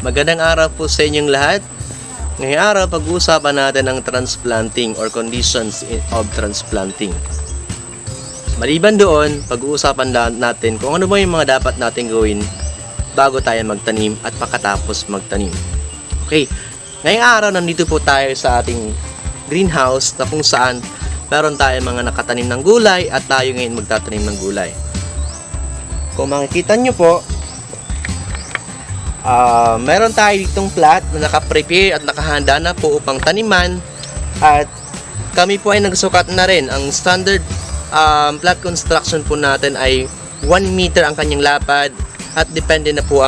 Magandang araw po sa inyong lahat. Ngayong araw, pag-uusapan natin ang transplanting or conditions of transplanting. Maliban doon, pag-uusapan natin kung ano ba yung mga dapat natin gawin bago tayo magtanim at pagkatapos magtanim. Okay, ngayong araw, nandito po tayo sa ating greenhouse na kung saan meron tayo mga nakatanim ng gulay at tayo ngayon magtatanim ng gulay. Kung makikita nyo po, meron tayo ditong plot na nakaprepare at nakahanda na po upang taniman, at kami po ay nagsukat na rin. Ang standard plot construction po natin ay 1 meter ang kanyang lapad, at depende na po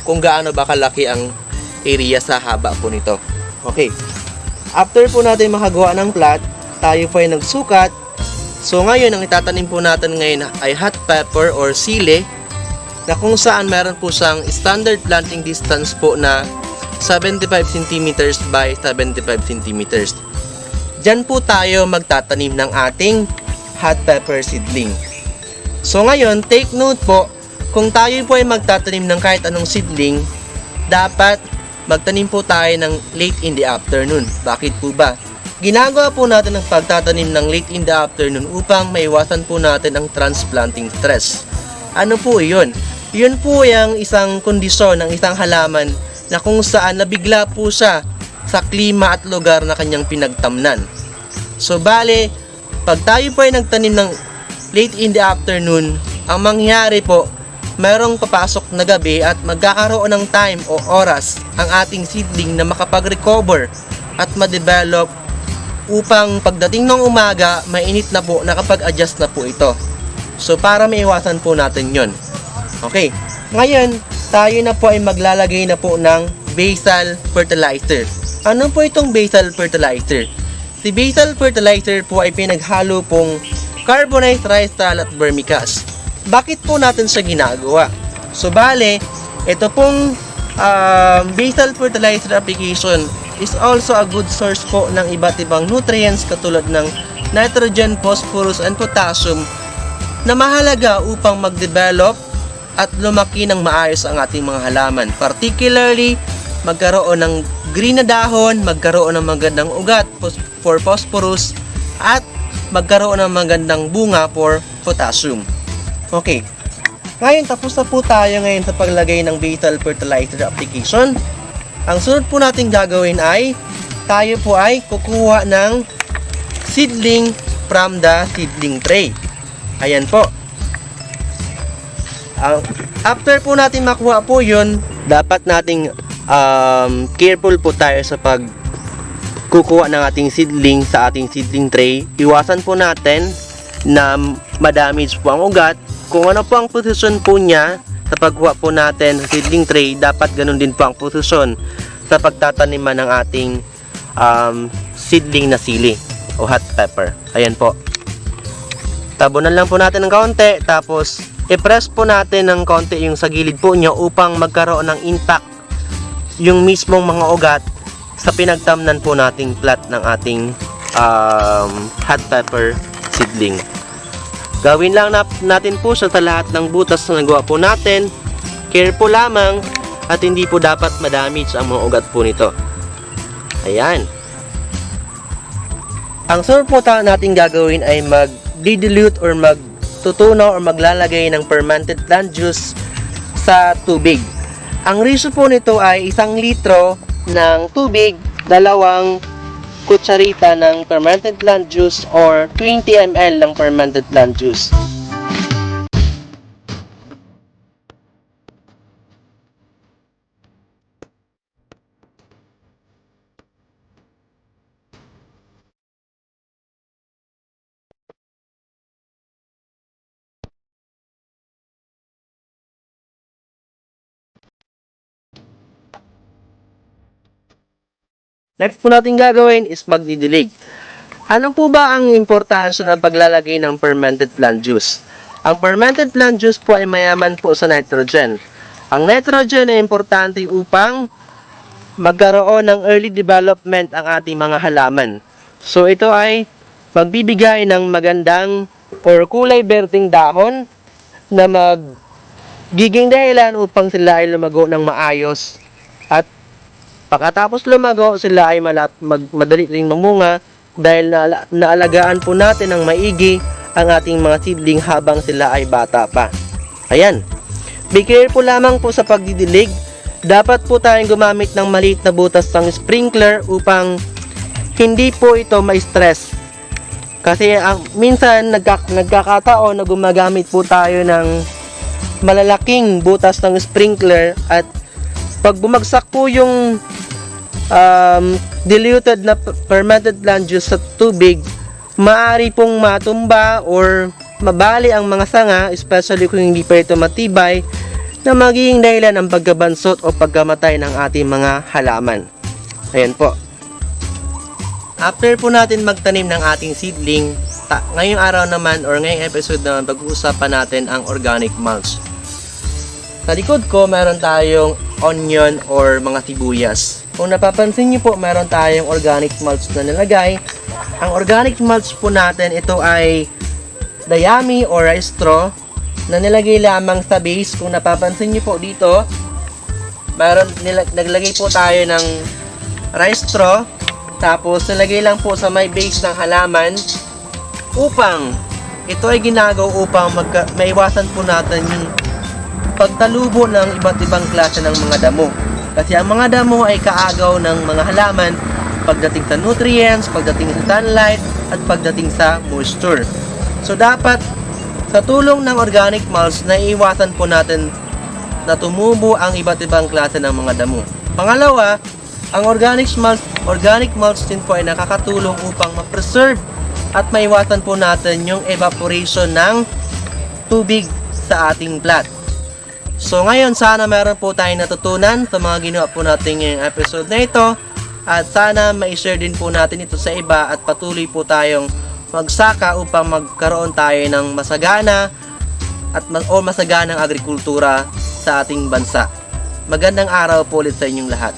kung gaano ba kalaki ang area sa haba po nito. Okay, after po natin makagawa ng plot, tayo po ay nagsukat. So ngayon, ang itatanim po natin ngayon ay hot pepper or sili, na kung saan meron po siyang standard planting distance po na 75 cm by 75 cm. Diyan po tayo magtatanim ng ating hot pepper seedling. So ngayon, take note po, kung tayo po ay magtatanim ng kahit anong seedling, dapat magtanim po tayo ng late in the afternoon. Bakit po ba? Ginagawa po natin ang pagtatanim ng late in the afternoon upang maiwasan po natin ang transplanting stress. Ano po iyon? Yun po yung isang kondisyon ng isang halaman na kung saan nabigla po siya sa klima at lugar na kanyang pinagtamnan. So bale, pag tayo po ay nagtanim ng late in the afternoon, ang mangyayari po, mayroong papasok na gabi at magkakaroon ng time o oras ang ating seedling na makapag-recover at ma-develop upang pagdating ng umaga, mainit na po, nakapag-adjust na po ito. So para maiwasan po natin yon. Okay, ngayon tayo na po ay maglalagay na po ng basal fertilizer. Ano po itong basal fertilizer? Si basal fertilizer po ay pinaghalo pong carbonate, ricetol at vermicast. Bakit po natin siya ginagawa? So bale, ito pong basal fertilizer application is also a good source po ng iba't ibang nutrients katulad ng nitrogen, phosphorus, and potassium na mahalaga upang mag-develop at lumaki ng maayos ang ating mga halaman. Particularly, magkaroon ng green na dahon, magkaroon ng magandang ugat for phosphorus, at magkaroon ng magandang bunga for potassium. Okay, ngayon tapos na po tayo ngayon sa paglagay ng basal fertilizer application. Ang sunod po natin gagawin ay tayo po ay kukuha ng seedling from the seedling tray. Ayan po. After po natin makuha po yun, dapat nating careful po tayo sa pagkukuha ng ating seedling sa ating seedling tray. Iwasan po natin na madamage po ang ugat. Kung ano po ang posisyon po niya sa pagkuha po natin sa seedling tray, dapat ganun din po ang posisyon sa pagtataniman ng ating seedling na sili o hot pepper. Ayan po. Tabunan lang po natin ng kaunti, tapos i-press po natin ng konti yung sa gilid po nyo upang magkaroon ng impact yung mismong mga ugat sa pinagtamnan po nating plat ng ating hot pepper seedling. Gawin lang natin po sa lahat ng butas na nagawa po natin. Careful lamang at hindi po dapat madamage ang mga ugat po nito. Ayan. Ang sunod po natin gagawin ay mag-dilute or tutunaw o maglalagay ng fermented plant juice sa tubig. Ang ratio po nito ay 1 litro ng tubig, 2 kutsarita ng fermented plant juice or 20 ml ng fermented plant juice. Next po natin gagawin is magdidilig. Ano po ba ang importansya ng paglalagay ng fermented plant juice? Ang fermented plant juice po ay mayaman po sa nitrogen. Ang nitrogen ay importante upang magkaroon ng early development ang ating mga halaman. So ito ay magbibigay ng magandang or kulay berdeng dahon na magiging dahilan upang sila ay lumago ng maayos At pagkatapos lumago, sila ay madali ring mamunga dahil naalagaan po natin ng maigi ang ating mga seedling habang sila ay bata pa. Ayan. Be careful lamang po sa pagdidilig. Dapat po tayong gumamit ng maliit na butas ng sprinkler upang hindi po ito ma-stress. Kasi minsan nagkakataon na gumagamit po tayo ng malalaking butas ng sprinkler at pag bumagsak po yung diluted na fermented plant juice sa tubig, maaari pong matumba or mabali ang mga sanga, especially kung hindi pa ito matibay, na magiging dahilan ang pagkabansot o pagkamatay ng ating mga halaman. Ayan po. After po natin magtanim ng ating seedling, ngayong araw naman or ngayong episode naman, pag-uusapan natin ang organic mulch. Sa likod ko, meron tayong onion or mga sibuyas. Kung napapansin niyo po, meron tayong organic mulch na nilagay. Ang organic mulch po natin, ito ay dayami or rice straw na nilagay lamang sa base. Kung napapansin niyo po dito, naglagay po tayo ng rice straw, tapos nilagay lang po sa may base ng halaman upang ito ay ginagawa upang maiwasan po natin yung pagtalubo ng iba't ibang klase ng mga damo. Kasi ang mga damo ay kaagaw ng mga halaman pagdating sa nutrients, pagdating sa sunlight, at pagdating sa moisture. So dapat sa tulong ng organic mulch, naiiwasan po natin na tumubo ang iba't ibang klase ng mga damo. Pangalawa, ang organic mulch din po ay nakakatulong upang ma-preserve at maiwasan po natin yung evaporation ng tubig sa ating plant. So ngayon, sana meron po tayong natutunan sa mga ginawa po natin ngayong episode na ito, at sana ma-share din po natin ito sa iba at patuloy po tayong magsaka upang magkaroon tayo ng masagana masaganang agrikultura sa ating bansa. Magandang araw po ulit sa inyong lahat.